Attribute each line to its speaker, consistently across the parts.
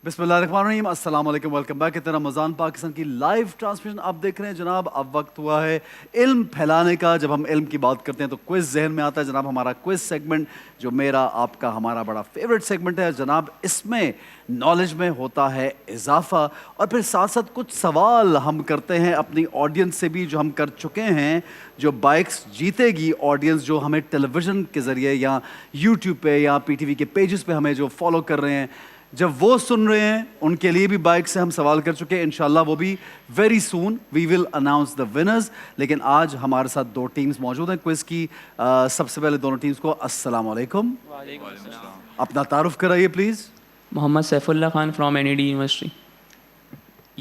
Speaker 1: बिस्मिल्लाहिर्रहमानिर्रहीम, अस्सलाम वालेकुम, वेलकम बैक। इतना रमज़ान पाकिस्तान की लाइव ट्रांसमिशन आप देख रहे हैं जनाब। अब वक्त हुआ है इल्म फैलाने का। जब हम इल्म की बात करते हैं तो क्विज़ जहन में आता है जनाब। हमारा क्विज़ सेगमेंट जो मेरा आपका हमारा बड़ा फेवरेट सेगमेंट है जनाब। इसमें नॉलेज में होता है इजाफा और फिर साथ साथ कुछ सवाल हम करते हैं अपनी ऑडियंस से भी जो हम कर चुके हैं। जो बाइक्स जीतेगी ऑडियंस जो हमें टेलीविज़न के ज़रिए या यूट्यूब पे या पीटीवी के पेजेस पे हमें जो फॉलो कर रहे हैं, जब वो सुन रहे हैं उनके लिए भी बाइक से हम सवाल कर चुके हैं। इंशाल्लाह वो भी very soon we will announce the winners. लेकिन आज हमारे साथ दो टीम्स मौजूद हैं क्विज़ की। सबसे पहले दोनों टीम्स को अस्सलाम वालेकुम। अपना तारुफ कराइए please.
Speaker 2: Mohammad Saifullah Khan from NED university.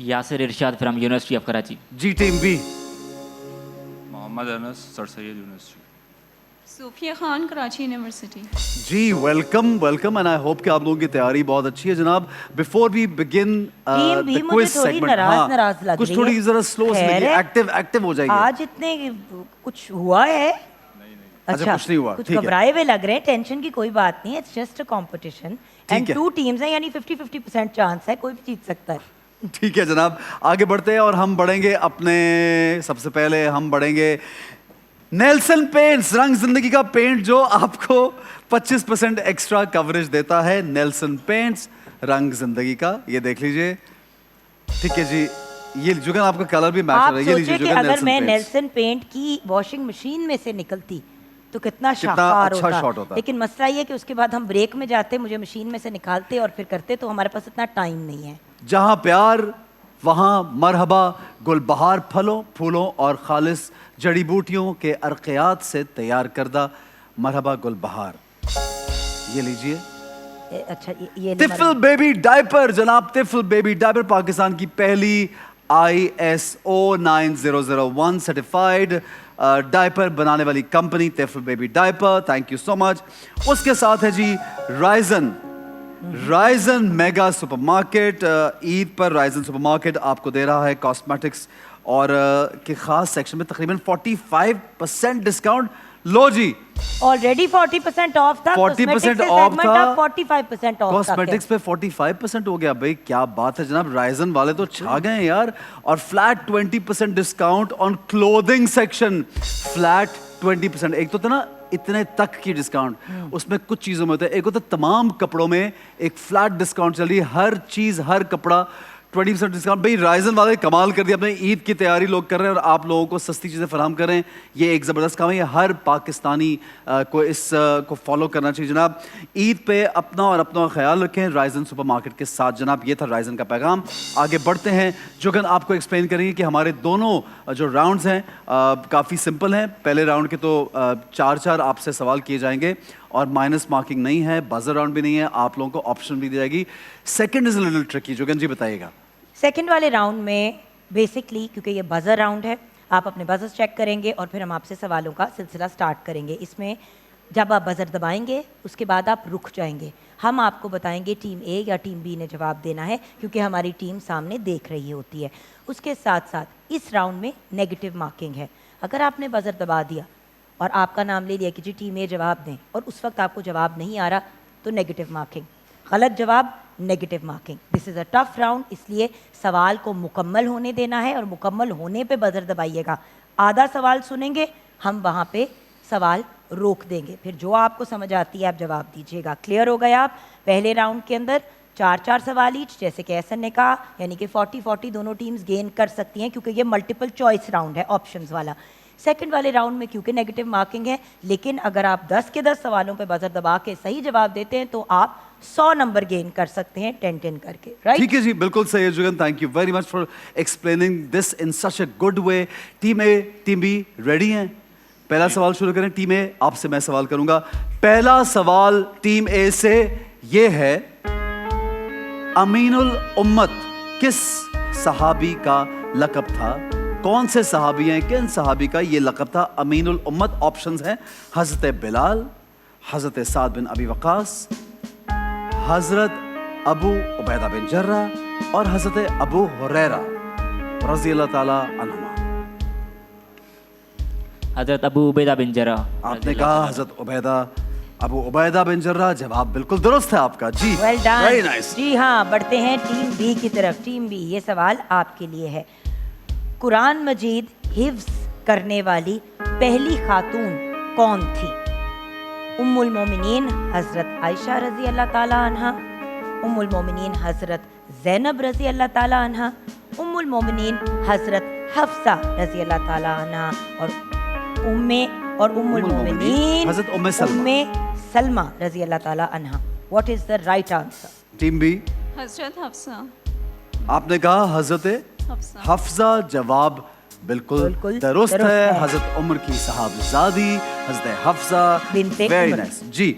Speaker 3: Yasir Irshad from university of Karachi.
Speaker 1: जी team B.
Speaker 4: Mohammad Anas sir Syed university.
Speaker 5: Sufia Khan Karachi university.
Speaker 1: जी welcome welcome and I hope कि आप लोगों की तैयारी बहुत अच्छी है जनाब। Before we begin the quiz segment,
Speaker 6: नाराज लग
Speaker 1: कुछ
Speaker 6: रही
Speaker 1: थोड़ी
Speaker 6: है।
Speaker 1: जरा स्लो से एक्टिव हो जाइए।
Speaker 6: आज इतने कुछ हुआ है?
Speaker 1: अच्छा, कुछ नहीं हुआ,
Speaker 6: कुछ
Speaker 1: ठीक है।
Speaker 6: घबराए हुए लग रहे हैं। टेंशन की कोई बात नहीं है, it's just a competition and
Speaker 1: है।
Speaker 6: 2 टीम्स हैं, यानी 50-50% चांस है, कोई भी जीत सकता है।
Speaker 1: ठीक है जनाब, आगे बढ़ते हैं और हम बढ़ेंगे अपने सबसे पहले हम बढ़ेंगे नेल्सन पेंट्स, रंग जिंदगी का पेंट जो आपको 25% एक्स्ट्रा कवरेज देता है। नेल्सन पेंट्स, रंग जिंदगी का, ये देख लीजिए। ठीक है जी, ये जुगन आपका कलर भी मैच हो
Speaker 6: आप
Speaker 1: रहा है। ये लीजिए
Speaker 6: सोचिए कि
Speaker 1: जुगन
Speaker 6: अगर मैं
Speaker 1: पेंट्स।
Speaker 6: नेल्सन पेंट की वॉशिंग मशीन में से निकलती तो कितना
Speaker 1: कितना
Speaker 6: शानदार
Speaker 1: अच्छा शॉट होता।
Speaker 6: लेकिन मसला ये है कि उसके बाद हम ब्रेक में जाते, मुझे मशीन में से निकालते और फिर करते, तो हमारे पास इतना टाइम नहीं है।
Speaker 1: जहां प्यार वहाँ मरहबा, गुलबहार फलों फूलों और खालिस जड़ी बूटियों के अर्कियात से तैयार करदा मरहबा गुलबहार। ये लीजिए
Speaker 6: अच्छा ये
Speaker 1: तिफल बेबी डायपर जनाब। तिफल बेबी डायपर पाकिस्तान की पहली ISO 9001 सर्टिफाइड डायपर बनाने वाली कंपनी तिफल baby diaper. Thank you so much. उसके साथ है जी राइजन मेगा सुपरमार्केट। ईद पर राइजन सुपरमार्केट आपको दे रहा है कॉस्मेटिक्स और के खास सेक्शन में तकरीबन 45% डिस्काउंट। लो जी,
Speaker 6: ऑलरेडी 40% ऑफ था,
Speaker 1: 40% ऑफ था,
Speaker 6: 45% ऑफ था।
Speaker 1: कॉस्मेटिक्स पे 45% हो गया। भाई क्या बात है जनाब, राइजन वाले तो छा गए हैं यार। और flat 20% discount on clothing section. Flat 20%। एक तो था ना इतने तक की डिस्काउंट, उसमें कुछ चीज़ों में होता है। एक होता है तमाम कपड़ों में एक फ्लैट डिस्काउंट चल रही है। हर चीज़, हर कपड़ा 20% डिस्काउंट। भाई राइजन वाले कमाल कर दिया। अपने ईद की तैयारी लोग कर रहे हैं और आप लोगों को सस्ती चीज़ें फराहम कर रहे हैं। ये एक ज़बरदस्त काम है। ये हर पाकिस्तानी को इस को फॉलो करना चाहिए जनाब। ईद पे अपना और अपना ख्याल रखें राइजन सुपरमार्केट के साथ जनाब। ये था राइजन का पैगाम। आगे बढ़ते हैं। जुगन आपको एक्सप्लेन करेंगे कि हमारे दोनों जो राउंड्स हैं काफ़ी सिंपल हैं। पहले राउंड के तो 4-4 आपसे सवाल किए जाएंगे और माइनस मार्किंग नहीं है, बजर राउंड भी नहीं है। आप लोगों को ऑप्शन भी दी जाएगी। Second is a little tricky. Jugan ji बताइएगा।
Speaker 6: सेकंड वाले राउंड में बेसिकली क्योंकि ये बजर राउंड है, आप अपने बजर चेक करेंगे और फिर हम आपसे सवालों का सिलसिला स्टार्ट करेंगे। इसमें जब आप बजर दबाएंगे उसके बाद आप रुक जाएंगे। हम आपको बताएंगे टीम ए या टीम बी ने जवाब देना है, क्योंकि हमारी टीम सामने देख रही होती है। उसके साथ साथ इस राउंड में नेगेटिव मार्किंग है। अगर आपने बजर दबा दिया और आपका नाम ले लिया कि जी टीम ए जवाब दें और उस वक्त आपको जवाब नहीं आ रहा, तो नेगेटिव मार्किंग। गलत जवाब, negative marking. This is a tough round, इसलिए सवाल को मुकम्मल होने देना है और मुकम्मल होने पे बजर दबाइएगा। आधा सवाल सुनेंगे, हम वहाँ पे सवाल रोक देंगे, फिर जो आपको समझ आती है आप जवाब दीजिएगा। क्लियर हो गए आप? पहले राउंड के अंदर 4-4 सवाल ईच, जैसे कि एहसन ने कहा, यानी कि 40-40 दोनों टीम्स गेन कर सकती हैं, क्योंकि ये मल्टीपल चॉइस राउंड है, ऑप्शंस वाला। सेकंड वाले राउंड में क्योंकि नेगेटिव मार्किंग है, लेकिन अगर आप 10 के 10 सवालों पे बजर दबा के सही जवाब देते हैं तो आप 100 नंबर गेन कर सकते हैं 10-10 करके। राइट?
Speaker 1: ठीक है जी, बिल्कुल सही है Jugan. Thank you very much for explaining this in such a good way. Team A team B ready हैं? पहला सवाल शुरू करें। टीम ए, आपसे मैं सवाल करूंगा। पहला सवाल टीम ए से ये है, अमीनुल उम्मत किस सहाबी का लक़ब था? कौन से सहाबी हैं, किन सहाबी का ये लक़ब था अमीनुल उम्मत? ऑप्शंस हैं हज़रत बिलाल, हज़रत साद बिन अबी वक़ास, हज़रत अबू उबैदा बिन जर्रा और हज़रत अबू हुरैरा रज़ियल्लाहु ताला अन्हुमा।
Speaker 3: हज़रत अबू उबैदा बिन जर्रा।
Speaker 1: आपने कहा हज़रत उबैदा अबू उबैदा बिन जर्राह, जवाब बिल्कुल दुरुस्त है आपका जी।
Speaker 6: Well done.
Speaker 1: Very nice.
Speaker 6: जी हाँ, बढ़ते हैं टीम बी की तरफ। टीम बी, ये सवाल आपके लिए है। कुरान मजीद हिफ्ज करने वाली पहली खातून कौन थी? उम्मुल मोमिनीन हज़रत आयशा रज़ी अल्लाह ताला अन्हा, उम्मुल मोमिनीन हज़रत ज़ैनब रज़ी अल्लाह ताला अन्हा, उम्मुल मोमिनीन हज़रत हफ्सा रज़ी अल्लाह ताला अन्हा, और उम्मुल मोमिनीन
Speaker 1: हज़रत उम्मे
Speaker 6: सलमा रज़ी अल्लाह ताला अन्हा। What is the right answer?
Speaker 1: Team B,
Speaker 5: हजरत हफ्सा।
Speaker 1: आपने कहा हजरत
Speaker 5: हफ्सा।
Speaker 1: हफ्जा, जवाब बिल्कुल
Speaker 6: बिल्कुल
Speaker 1: दुरुस्त
Speaker 6: दुरुस्त
Speaker 1: है।
Speaker 6: है।
Speaker 1: हजरत उमर की साहबजादी हजरत हफ्जा।
Speaker 6: बिन्ते
Speaker 1: वेरी
Speaker 6: उमर।
Speaker 1: नाइस जी।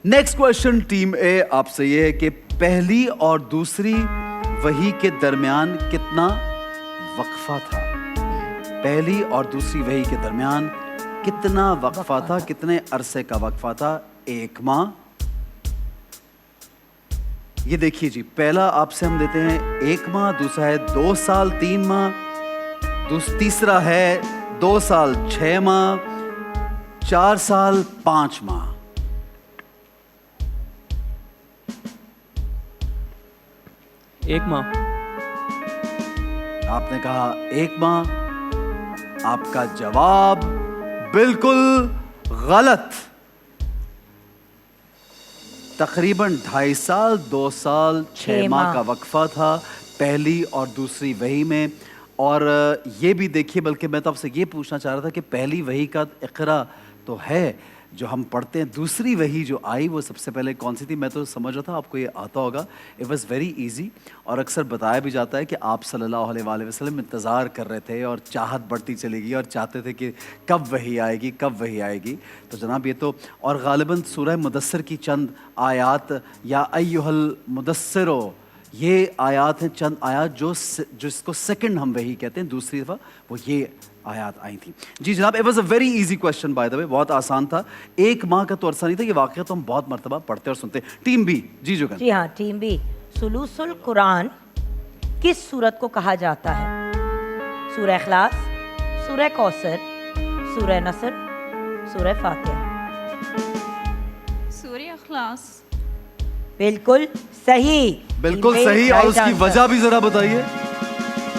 Speaker 1: नेक्स्ट क्वेश्चन टीम ए आपसे ये है कि पहली और दूसरी वही के दरमियान कितना वक्फा था? पहली और दूसरी वही के दरमियान कितना वक्फा था? कितने अरसे का वक्फा था? 1 माह। ये देखिए जी, पहला आपसे हम देते हैं 1 माह, दूसरा है 2 साल 3 माह, तीसरा है 2 साल 6 माह, 4 साल 5 माह।
Speaker 2: एक माह।
Speaker 1: आपने कहा 1 माह, आपका जवाब बिल्कुल गलत। तकरीबन 2.5 साल 2 साल 6 माह का वक्फा था पहली और दूसरी वही में। और ये भी देखिए, बल्कि मैं तो आपसे ये पूछना चाह रहा था कि पहली वही का इक़रा तो है जो हम पढ़ते हैं, दूसरी वही जो आई वो सबसे पहले कौन सी थी? मैं तो समझ रहा था आपको ये आता होगा। इट वॉज़ वेरी ईजी, और अक्सर बताया भी जाता है कि आप सल्लल्लाहु अलैहि वसल्लम इंतज़ार कर रहे थे और चाहत बढ़ती चली गई और चाहते थे कि कब वही आएगी, कब वही आएगी। तो जनाब ये तो, और ग़ालिबन सूरह मुदस्सिर की चंद आयात, या अय्युहल मुदस्सिरो, ये आयात हैं, चंद आयात जिसको सेकंड हम वही कहते हैं, दूसरी दफ़ा वो ये आयात आई थी। जी जनाब, it was a very easy question by the way, बहुत आसान था। 1 माह का तो अरसा नहीं था। ये वाक़या तो हम बहुत मर्तबा पढ़ते और सुनते हैं। टीम बी, जी जुगन।
Speaker 6: जी हाँ, टीम बी, सुलूसुल कुरान किस सूरत को कहा जाता है? सूरह इखलास, सूरह कौसर, सूरह नसर, सूरह फातिहा।
Speaker 5: सूरह इखलास।
Speaker 6: बिल्कुल सही।
Speaker 1: बिल्कुल
Speaker 6: टीम बी,
Speaker 1: सही। और
Speaker 6: राइट
Speaker 1: उसकी
Speaker 6: आंसर।
Speaker 1: वजह भी ज़रा बताइए,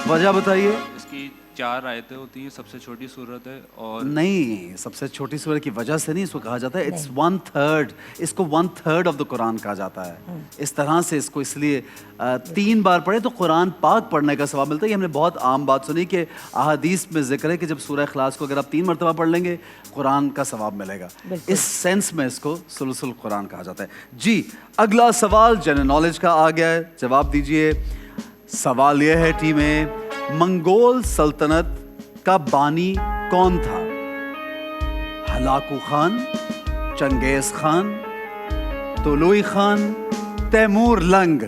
Speaker 1: वजह बताइए।
Speaker 4: इसकी 4 आयतें होती हैं, सबसे छोटी सूरत है। और
Speaker 1: नहीं, सबसे छोटी सूरत की वजह से नहीं इसको कहा जाता है। इट्स 1/3, इसको 1/3 ऑफ द कुरान कहा जाता है। इस तरह से इसको इसलिए 3 बार पढ़े तो कुरान पाक पढ़ने का सवाब मिलता है। ये हमने बहुत आम बात सुनी कि अहादीस में जिक्र है कि जब सूरह इखलास को अगर आप 3 मरतबा पढ़ लेंगे कुरान का सवाब मिलेगा। इस सेंस में इसको सुलुसुल कुरान कहा जाता है। जी, अगला सवाल जनरल नॉलेज का आ गया है, जवाब दीजिए। सवाल यह है टीम ए, मंगोल सल्तनत का बानी कौन था? Hulagu Khan, Genghis Khan, Tolui Khan, Timur Lang,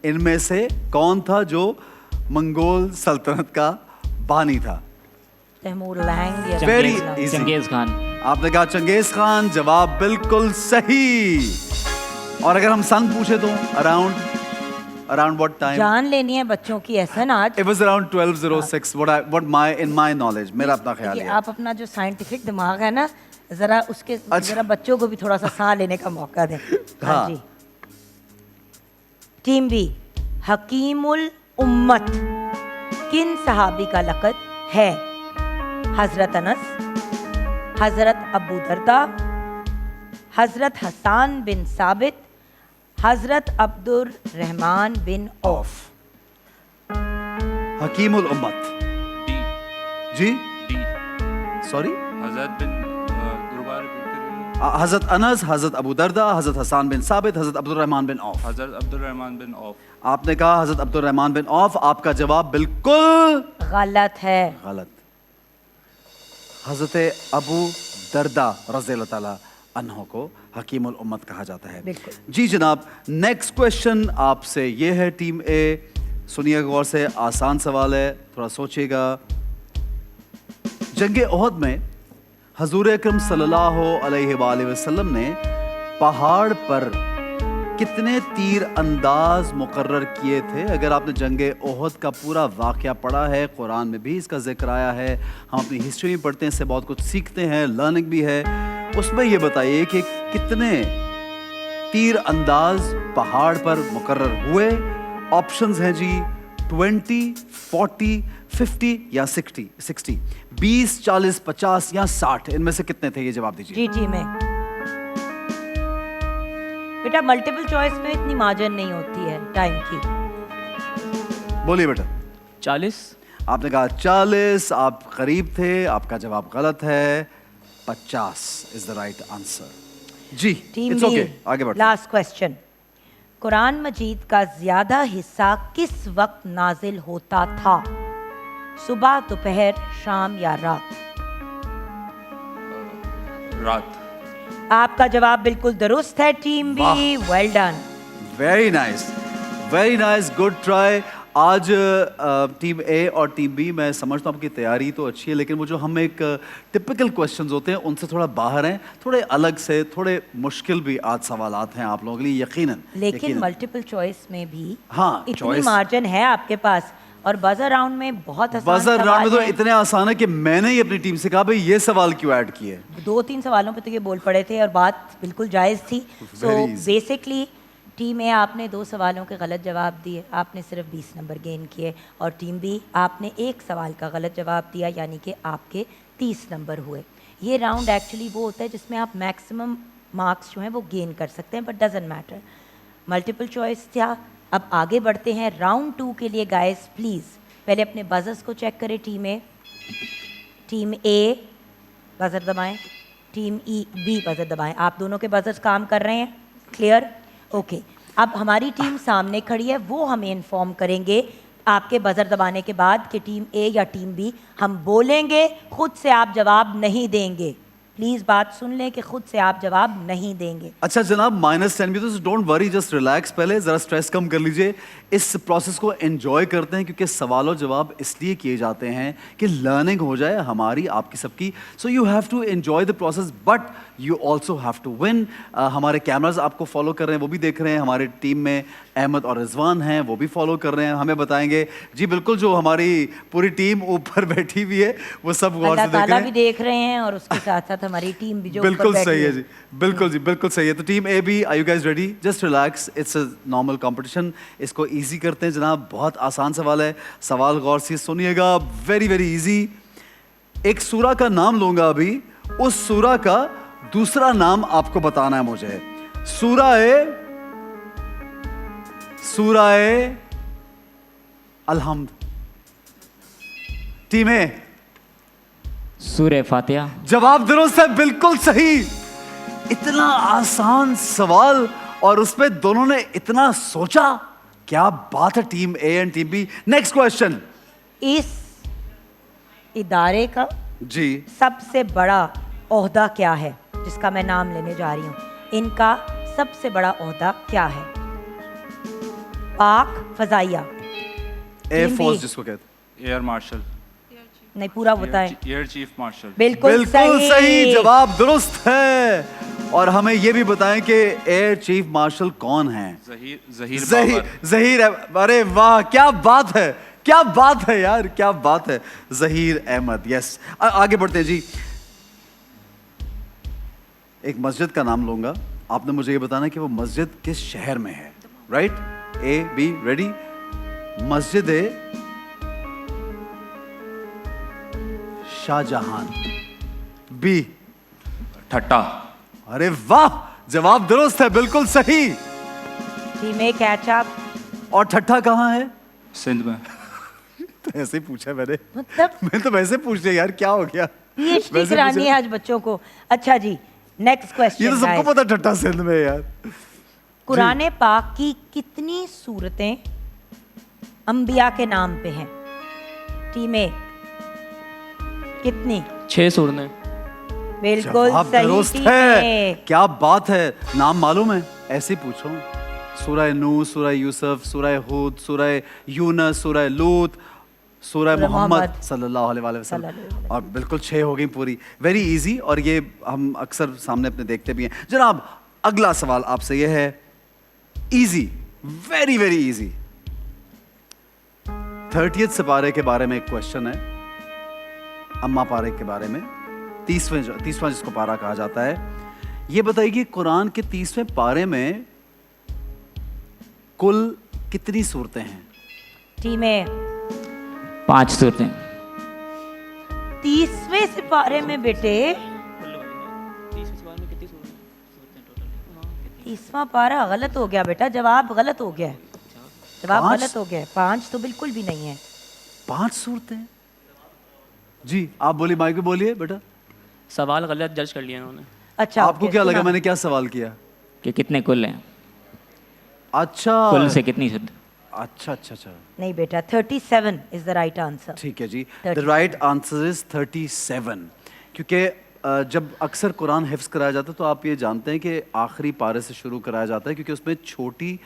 Speaker 1: इनमें से कौन था जो मंगोल सल्तनत का बानी था?
Speaker 6: तैमूर लंग या
Speaker 1: Very
Speaker 6: चंगेज लंग।
Speaker 1: easy.
Speaker 3: चंगेज़ खान।
Speaker 1: आपने कहा चंगेज खान, जवाब बिल्कुल सही। और अगर हम सन पूछे तो around what time?
Speaker 6: जान लेनी है बच्चों की ऐसा ना आज।
Speaker 1: It was around 1206. In my knowledge, मेरा अपना ख्याल
Speaker 6: ये
Speaker 1: है।
Speaker 6: आप अपना जो साइंटिफिक दिमाग है ना, जरा उसके जरा बच्चों को भी थोड़ा सा सांस लेने का मौका दें। हाँ
Speaker 1: हाँ।
Speaker 6: जी। टीम बी, हकीमुल उम्मत किन सहाबी का लक़ब है? हजरत अनस, हजरत अबू दरदा, हजरत हसान बिन साबित, हजरत अब्दुर रहमान बिन औफ।
Speaker 1: हकीमुल उम्मत।
Speaker 4: डी।
Speaker 1: जी,
Speaker 4: डी।
Speaker 1: सॉरी।
Speaker 4: हज़रत बिन दोबारा रिपीट करिए।
Speaker 1: हजरत अनस, हजरत अबू दरदा, हजरत हसान बिन साबित, हजरत अब्दुल रहमान बिन औफ।
Speaker 4: हज़रत अब्दुर्रहमान बिन औफ।
Speaker 1: आपने कहा हजरत अब्दुल रहमान बिन औफ। आपका जवाब बिल्कुल
Speaker 6: गलत है।
Speaker 1: गलत। हजरत अबू दरदा रज़ियल्लाहु ताला अन्हो को हकीमुल उम्मत कहा जाता है।
Speaker 6: बिल्कुल।
Speaker 1: जी जनाब, नेक्स्ट क्वेश्चन आपसे ये है टीम ए, सुनिए गौर से, आसान सवाल है, थोड़ा सोचिएगा। जंग ओहद में हजूर अकरम सल्लल्लाहु अलैहि वसल्लम ने पहाड़ पर कितने तीर अंदाज मुकर्रर किए थे? अगर आपने जंग ओहद का पूरा वाक़या पढ़ा है, कुरान में भी इसका जिक्र आया है, हम अपनी हिस्ट्री में पढ़ते हैं, इससे बहुत कुछ सीखते हैं, लर्निंग भी है। उसमें ये बताइए कि कितने तीर अंदाज पहाड़ पर मुकर्रर हुए। ऑप्शंस हैं जी 20, 40, 50 या 60। 20, 40, 50 या 60, इनमें से कितने थे? ये जवाब दीजिए।
Speaker 6: जी जी मैं बेटा मल्टीपल चॉइस में इतनी मार्जिन नहीं होती है टाइम की।
Speaker 1: बोलिए बेटा।
Speaker 2: 40।
Speaker 1: आपने कहा 40, आप करीब थे, आपका जवाब गलत है। 50 इज द राइट आंसर। जी
Speaker 6: टीम
Speaker 1: इट्स ओके, आगे बढ़ते हैं।
Speaker 6: लास्ट क्वेश्चन, कुरान मजीद का ज्यादा हिस्सा किस वक्त नाजिल होता था? सुबह, दोपहर, शाम या रात?
Speaker 4: रात।
Speaker 6: आपका जवाब बिल्कुल दुरुस्त है team B, well done.
Speaker 1: Very nice, good try. आज टीम ए और टीम बी, मैं समझता हूँ आपकी तैयारी तो अच्छी है, लेकिन वो जो हम एक टिपिकल क्वेश्चंस होते हैं उनसे थोड़ा बाहर हैं, थोड़े अलग से, थोड़े मुश्किल भी आज सवालात हैं आप लोगों के लिए, यकीनन।
Speaker 6: लेकिन मल्टीपल चॉइस में भी
Speaker 1: हाँ,
Speaker 6: इतनी
Speaker 1: choice-
Speaker 6: मार्जिन है आपके पास, और बजर राउंड में बहुत आसान
Speaker 1: बजर राउंड में
Speaker 6: सवाल
Speaker 1: तो
Speaker 6: है।
Speaker 1: इतने आसान है कि मैंने ही अपनी टीम से कहा भाई ये सवाल क्यों ऐड किए।
Speaker 6: 2-3 सवालों पे तो ये बोल पड़े थे और बात बिल्कुल जायज़ थी। सो
Speaker 1: Very easy.
Speaker 6: बेसिकली टीम ए आपने 2 सवालों के गलत जवाब दिए, आपने सिर्फ 20 नंबर गेन किए, और टीम बी आपने 1 सवाल का गलत जवाब दिया, यानी कि आपके 30 नंबर हुए। ये राउंड एक्चुअली वो होता है जिसमें आप मैक्सिमम मार्क्स जो हैं वो गेन कर सकते हैं, but doesn't matter. Multiple choice था। अब आगे बढ़ते हैं राउंड 2 के लिए। गाइस प्लीज़ पहले अपने बजर्स को चेक करें। टीम ए बजर दबाएं, टीम बी बजर दबाएं। आप दोनों के बजर्स काम कर रहे हैं? क्लियर? ओके। अब हमारी टीम सामने खड़ी है, वो हमें इन्फॉर्म करेंगे आपके बजर दबाने के बाद कि टीम ए या टीम बी। हम बोलेंगे, खुद से आप जवाब नहीं देंगे। प्लीज़ बात सुन लें कि खुद से आप जवाब नहीं देंगे।
Speaker 1: अच्छा जनाब, -10 भी तो, डोंट वरी, जस्ट रिलैक्स, पहले ज़रा स्ट्रेस कम कर लीजिए। इस प्रोसेस को एंजॉय करते हैं क्योंकि सवाल और जवाब इसलिए किए जाते हैं कि लर्निंग हो जाए हमारी, आपकी, सबकी। So you have to enjoy the process, but you also have to win. हमारे कैमराज आपको फॉलो कर रहे हैं, वो भी देख रहे हैं। हमारे टीम में अहमद और रिजवान हैं, वो भी फॉलो कर रहे हैं, हमें बताएंगे। जी बिल्कुल, जो हमारी पूरी टीम ऊपर बैठी हुई है वो सब गौर से
Speaker 6: अल्लाह
Speaker 1: देख रहे
Speaker 6: ताला
Speaker 1: हैं।
Speaker 6: भी देख रहे हैं और उसके साथ साथ हमारी टीम भी जो ऊपर
Speaker 1: बिल्कुल
Speaker 6: बैठी
Speaker 1: सही है जी, बिल्कुल जी, बिल्कुल सही है। तो team A B, are you guys ready? Just relax, it's a normal competition. इसको इजी करते हैं जनाब, बहुत आसान सवाल है। सवाल गौर से सुनिएगा, वेरी वेरी इजी। एक सूरा का नाम लूंगा अभी, उस सूरा का दूसरा नाम आपको बताना है मुझे। सूरा ए अलहम्द। टीम ए
Speaker 3: सूरह फातिहा।
Speaker 1: जवाब दुरुस्त है, बिल्कुल सही। इतना आसान सवाल और उसमें दोनों ने इतना सोचा, क्या बात है team A and team B. Next question.
Speaker 6: इस इदारे का
Speaker 1: जी
Speaker 6: सबसे बड़ा ओहदा क्या है, जिसका मैं नाम लेने जा रही हूँ? इनका सबसे बड़ा ओहदा क्या है? पाक फजाइया,
Speaker 1: एयर
Speaker 6: टीम
Speaker 1: फोर्स
Speaker 6: बी।
Speaker 1: जिसको कहते
Speaker 4: एयर मार्शल।
Speaker 6: नहीं पूरा बताएं।
Speaker 4: Air chief marshal.
Speaker 6: बिल्कुल
Speaker 1: सही जवाब दुरुस्त है। और हमें ये भी बताएं कि एयर चीफ मार्शल कौन है? जहीर। अरे वाह, क्या बात है, क्या बात है यार, क्या बात है, जहीर अहमद। यस, आगे बढ़ते हैं जी। एक मस्जिद का नाम लूंगा, आपने मुझे ये बताना कि वो मस्जिद किस शहर में है। राइट? A B, ready? मस्जिद शाहजहान। बी
Speaker 4: ठट्टा।
Speaker 1: अरे वाह, जवाब दुरुस्त है, बिल्कुल सही।
Speaker 6: टीम ए कैचअप।
Speaker 1: और ठट्ठा कहाँ है?
Speaker 4: सिंध में।
Speaker 1: तो ऐसे ही पूछा मैंने,
Speaker 6: मतलब
Speaker 1: मैं तो वैसे पूछ लिया यार, क्या हो गया?
Speaker 6: पीएचडी
Speaker 1: वैसे
Speaker 6: करानी
Speaker 1: पूछा।
Speaker 6: है आज बच्चों को। अच्छा जी, नेक्स्ट
Speaker 1: ये तो सबको
Speaker 6: क्वेश्चन।
Speaker 1: पता ठट्ठा सिंध में है यार।
Speaker 6: कुरान पाक की कितनी सूरतें अंबिया के नाम पे हैं? टीम ए कितनी?
Speaker 2: 6 सूरतें।
Speaker 6: बिल्कुल
Speaker 1: जवाब
Speaker 6: सही
Speaker 1: दुरुस्त
Speaker 6: टीम
Speaker 1: है,
Speaker 6: ए।
Speaker 1: क्या बात है। नाम मालूम है? ऐसे ही पूछो। सूरह नूह, सूरह यूसुफ, सूरह हूद, सूरह यूनस, सूरह लूत, सूरह
Speaker 6: सूरह
Speaker 1: मोहम्मद
Speaker 6: मोहम्मद
Speaker 1: सल्लल्लाहु अलैहि
Speaker 6: सल्लल्लाहु
Speaker 1: वसल्लम।
Speaker 6: अलैहि
Speaker 1: और बिल्कुल 6 हो गई पूरी। वेरी इजी, और ये हम अक्सर सामने अपने देखते भी हैं। जनाब अगला सवाल आपसे ये है, easy, very very easy. 30th सिपारे के बारे में एक क्वेश्चन है, अम्मा पारे के बारे में। तीसवां जिसको पारा कहा जाता है। ये बताइए कि कुरान के 30वें पारे में कुल कितनी सूरतें हैं?
Speaker 6: टीमें
Speaker 3: 5 सूरतें।
Speaker 6: 30वें सिपारे में बेटे 30वां पारा गलत हो गया बेटा, जवाब गलत हो गया है, जवाब
Speaker 1: 5?
Speaker 6: गलत हो गया है। 5 तो बिल्कुल भी नहीं है।
Speaker 1: 5 सूरतें? जी आप बोलिए, माइक पे बोलिए बेटा।
Speaker 2: सवाल गलत जज कर लिया उन्होंने।
Speaker 6: अच्छा
Speaker 1: आपको
Speaker 6: ओके,
Speaker 1: क्या लगा
Speaker 6: सुना।
Speaker 1: मैंने क्या सवाल किया?
Speaker 3: कि कितने कुल हैं,
Speaker 1: अच्छा
Speaker 3: कुल से कितनी सूरत?
Speaker 1: अच्छा
Speaker 6: नहीं बेटा 37 इज द राइट आंसर।
Speaker 1: ठीक है जी। द
Speaker 6: 37.
Speaker 1: Right answer is 37। क्योंकि जब अक्सर कुरान हिफ्स कराया जाता है तो आप ये जानते हैं कि आखिरी पारे से शुरू कराया जाता है, क्योंकि उसमें छोटी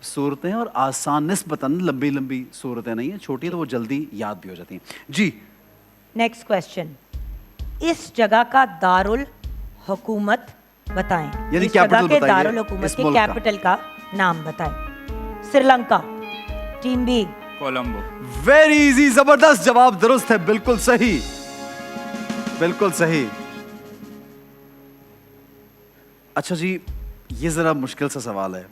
Speaker 1: सूरतें हैं और आसान निस्बतन लंबी लंबी सूरतें नहीं हैं, छोटी तो वो जल्दी याद भी हो जाती हैं। जी
Speaker 6: नेक्स्ट क्वेश्चन, इस जगह का दारुल हुकूमत बताएं।
Speaker 1: यानी
Speaker 6: इस जगह
Speaker 1: capital
Speaker 6: के
Speaker 1: बताइए,
Speaker 6: दारुल हुकूमत
Speaker 1: इस
Speaker 6: के
Speaker 1: मुल्क का।
Speaker 6: कैपिटल का नाम बताएं। Sri Lanka. Team B
Speaker 4: Colombo.
Speaker 1: Very easy, जबरदस्त जवाब, दुरुस्त है, बिल्कुल सही, बिल्कुल सही। अच्छा जी, ये जरा मुश्किल सा सवाल है।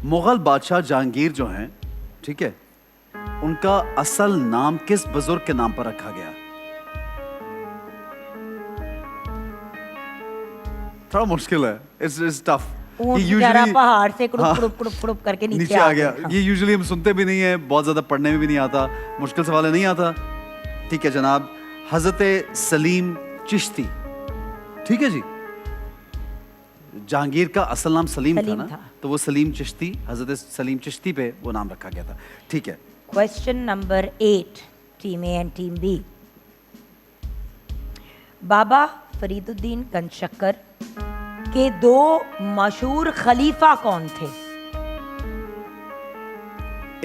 Speaker 1: मुगल बादशाह जहांगीर जो हैं, ठीक है, उनका असल नाम किस बुजुर्ग के नाम पर रखा गया? थोड़ा मुश्किल है, इट्स टफ।
Speaker 6: ऊंट बेचारा पहाड़ से कुड़ुप कुड़ुप करके नीचे
Speaker 1: आ गया।
Speaker 6: हाँ।
Speaker 1: ये यूजुअली हम सुनते भी नहीं है, बहुत ज्यादा पढ़ने में भी नहीं आता, मुश्किल सवाल है, नहीं आता। ठीक है जनाब, हजरत सलीम चिश्ती, ठीक है जी। जहांगीर का असल नाम सलीम था ना, तो वो सलीम चिश्ती, हजरत सलीम चिश्ती पे वो नाम रखा गया था। ठीक है।
Speaker 6: Question number 8, team A and team B. Baba Fariduddin Ganjshakar के 2 मशहूर खलीफा कौन थे?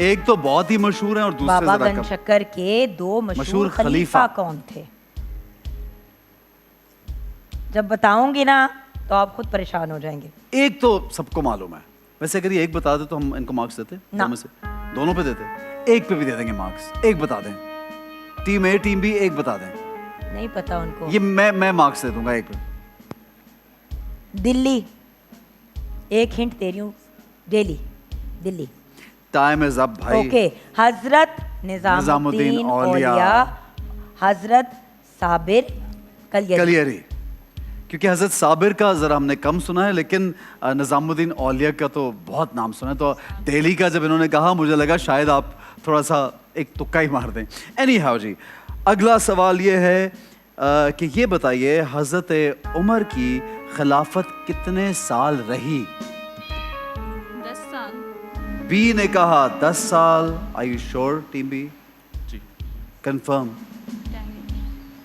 Speaker 1: एक तो बहुत ही मशहूर है और दूसरे
Speaker 6: बाबा
Speaker 1: जरा कम।
Speaker 6: कंचक्कर के 2 मशहूर खलीफा कौन थे? जब बताऊंगी ना तो आप खुद परेशान हो जाएंगे।
Speaker 1: एक तो सबको मालूम है, वैसे अगर ये एक बता दे तो हम इनको मार्क्स देते?
Speaker 6: ना।
Speaker 1: दोनों से, दोनों पे देते, एक पे भी दे देंगे मार्क्स। एक बता दें, टीम ए टीम बी, एक बता दें।
Speaker 6: नहीं पता उनको।
Speaker 1: ये मैं मार्क्स दे दूंगा एक पे।
Speaker 6: दिल्ली, एक हिंट दे रही हूँ, दिल्ली।
Speaker 1: टाइम इज अप भाई।
Speaker 6: ओके, हजरत निजामुद्दीन औलिया, हजरत साबिर
Speaker 1: कलियरी। क्योंकि हजरत साबिर का जरा हमने कम सुना है, लेकिन निजामुद्दीन औलिया का तो बहुत नाम सुना है। तो दिल्ली का जब इन्होंने कहा, मुझे लगा शायद आप थोड़ा सा एक तुक्का ही मार दें। एनी हाउ जी, अगला सवाल ये है कि ये बताइए हजरत उमर की खिलाफत कितने साल रही?
Speaker 5: 10 साल।
Speaker 1: बी ने कहा 10 साल। Are you sure team B?
Speaker 4: जी।
Speaker 1: कंफर्म?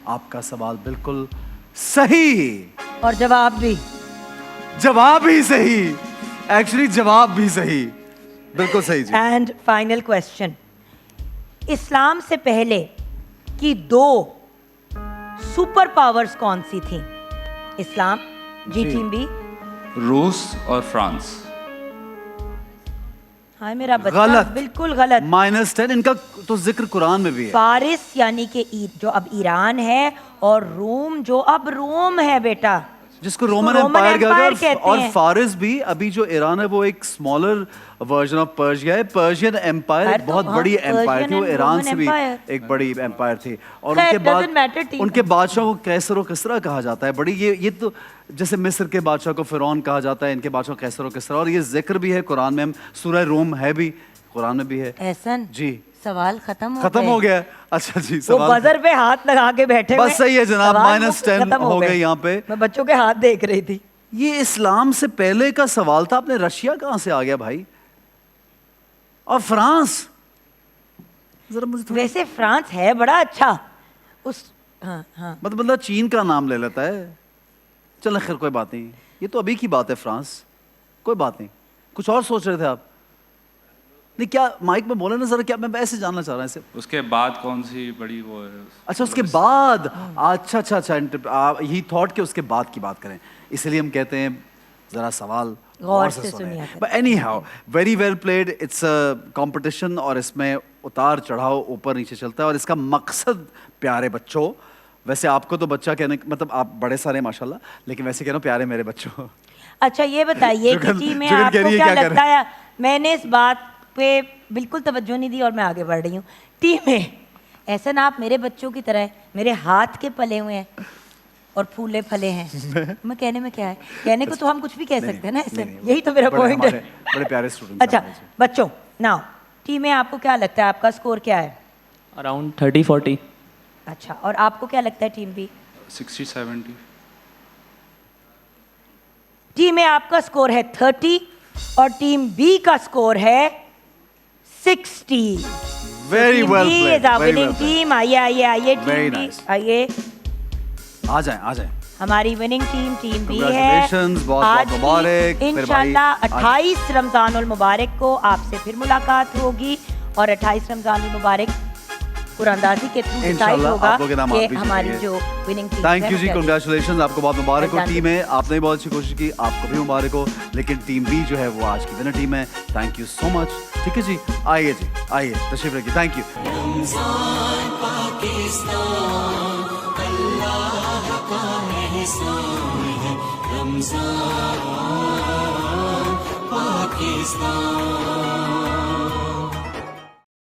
Speaker 1: आपका सवाल बिल्कुल सही,
Speaker 6: और जवाब
Speaker 1: ही सही, एक्चुअली जवाब भी सही, बिल्कुल सही जी।
Speaker 6: एंड फाइनल क्वेश्चन, इस्लाम से पहले की 2 सुपर पावर्स कौन सी थी? इस्लाम जी
Speaker 1: जी।
Speaker 6: Team B.
Speaker 4: रूस और फ्रांस।
Speaker 6: हाय मेरा बच्चा,
Speaker 1: गलत,
Speaker 6: बिल्कुल गलत।
Speaker 1: -10। इनका तो जिक्र कुरान में भी है।
Speaker 6: फारिस यानी कि जो अब ईरान है, और रोम जो अब रोम है बेटा,
Speaker 1: जिसको रोमन एम्पायर
Speaker 6: कहते
Speaker 1: और
Speaker 6: हैं।
Speaker 1: फारिस भी, अभी जो ईरान है वो एक स्मॉलर वर्जन ऑफ पर्शिया है। पर्शियन एम्पायर
Speaker 6: खैर
Speaker 1: एक
Speaker 6: तो
Speaker 1: बहुत
Speaker 6: हाँ,
Speaker 1: बड़ी एम्पायर
Speaker 6: पर्शियन
Speaker 1: थी, वो
Speaker 6: and
Speaker 1: ईरान
Speaker 6: रोमन
Speaker 1: से भी
Speaker 6: एम्पायर।
Speaker 1: एक बड़ी एम्पायर थी। और
Speaker 6: खैर,
Speaker 1: उनके
Speaker 6: doesn't matter,
Speaker 1: बाद
Speaker 6: ठीक
Speaker 1: उनके
Speaker 6: है।
Speaker 1: बादशाह को कैसर और किसरा कहा जाता है। बड़ी ये तो जैसे मिस्र के बादशाह को फिरौन कहा जाता है, इनके बादशाह को कैसर और किसरा, और ये जिक्र भी है कुरान में। हम सूरह रोम है भी कुरान में भी है।
Speaker 6: एहसन
Speaker 1: जी
Speaker 6: सवाल खत्म
Speaker 1: हो गया। अच्छा जी,
Speaker 6: वो
Speaker 1: सवाल
Speaker 6: बजर पे हाथ लगा के बैठे
Speaker 1: बस
Speaker 6: हुए।
Speaker 1: सही है जनाब,
Speaker 6: सवाल
Speaker 1: -10
Speaker 6: खत्म
Speaker 1: हो गए यहाँ पे।
Speaker 6: मैं बच्चों के हाथ देख रही थी।
Speaker 1: ये इस्लाम से पहले का सवाल था, अपने रशिया कहां से आ गया भाई? और फ्रांस, जरा मुझे
Speaker 6: वैसे फ्रांस है बड़ा अच्छा उस हाँ
Speaker 1: मतलब चीन का नाम ले लेता है। चल खैर कोई बात नहीं, ये तो अभी की बात है फ्रांस, कोई बात नहीं। कुछ और सोच रहे थे आप? नहीं क्या माइक में बोले ना जरा, क्या मैं ऐसे जानना चाह रहा हूँ इसे।
Speaker 4: उसके बाद कौन सी बड़ी वो है?
Speaker 1: अच्छा उसके बाद, अच्छा ही थॉट के उसके बाद की बात करें, इसलिए हम कहते हैं जरा सवाल
Speaker 6: गौर से सुनिए।
Speaker 1: But any how, very well played. It's a competition और इसमें उतार चढ़ाव ऊपर नीचे चलता है, और इसका मकसद प्यारे बच्चों वैसे आपको तो बच्चा कहने मतलब आप बड़े सारे माशाल्लाह, लेकिन वैसे कह रहा हूँ प्यारे मेरे बच्चों।
Speaker 6: अच्छा ये बताइए कि
Speaker 1: जुगल-
Speaker 6: टीम में
Speaker 1: जुगल कह
Speaker 6: आपको
Speaker 1: रही है
Speaker 6: क्या
Speaker 1: क्या
Speaker 6: लगता है, मैंने इस बात पे बिल्कुल तवज्जो नहीं दी और मैं आगे बढ़ रही हूँ। टीम में ऐसा ना आप मेरे बच्चों की तरह मेरे हाथ के पले हुए हैं और फूले फले हैं। मैं कहने में क्या है, कहने को तो हम कुछ भी कह सकते हैं ना ऐसे, यही तो मेरा पॉइंट है।
Speaker 1: बड़े प्यारे स्टूडेंट।
Speaker 6: अच्छा बच्चों, नाउ टीम में आपको क्या लगता है आपका स्कोर क्या है?
Speaker 2: अराउंड 30-40।
Speaker 6: अच्छा, और आपको क्या लगता है टीम बी?
Speaker 4: 60-70।
Speaker 6: टीम में आपका स्कोर है 30 और टीम बी का स्कोर है 60।
Speaker 1: Very well played, very
Speaker 6: winning
Speaker 1: well played.
Speaker 6: Team. आइए आइए आइए
Speaker 1: Very
Speaker 6: टीम बी,
Speaker 1: nice.
Speaker 6: आइए।
Speaker 1: आ जाएं।
Speaker 6: हमारी विनिंग टीम टीम बी है।
Speaker 1: Congratulations, बहुत मुबारक। फिर भाई,
Speaker 6: इंशाल्लाह 28 रमजानुल मुबारक को आपसे फिर मुलाकात होगी और 28 रमजानुल मुबारक कुरानदाजी के थ्रू डिसाइड
Speaker 1: इंशाल्लाह
Speaker 6: होगा
Speaker 1: आप लोग इनाम आप
Speaker 6: कि
Speaker 1: भी
Speaker 6: हमारी
Speaker 1: जीतेंगे।
Speaker 6: जो विनिंग टीम
Speaker 1: थैंक यू जी, कंग्रेचुलेशन, आपको बहुत मुबारक हो।
Speaker 6: Thank you.
Speaker 1: टीम है आपने भी बहुत अच्छी कोशिश की, आपको भी मुबारक हो। लेकिन टीम बी जो है वो आज की विनर टीम है। Thank you so much. ठीक है जी, आइए जी, आइए तशरीफ रखिए। Thank you.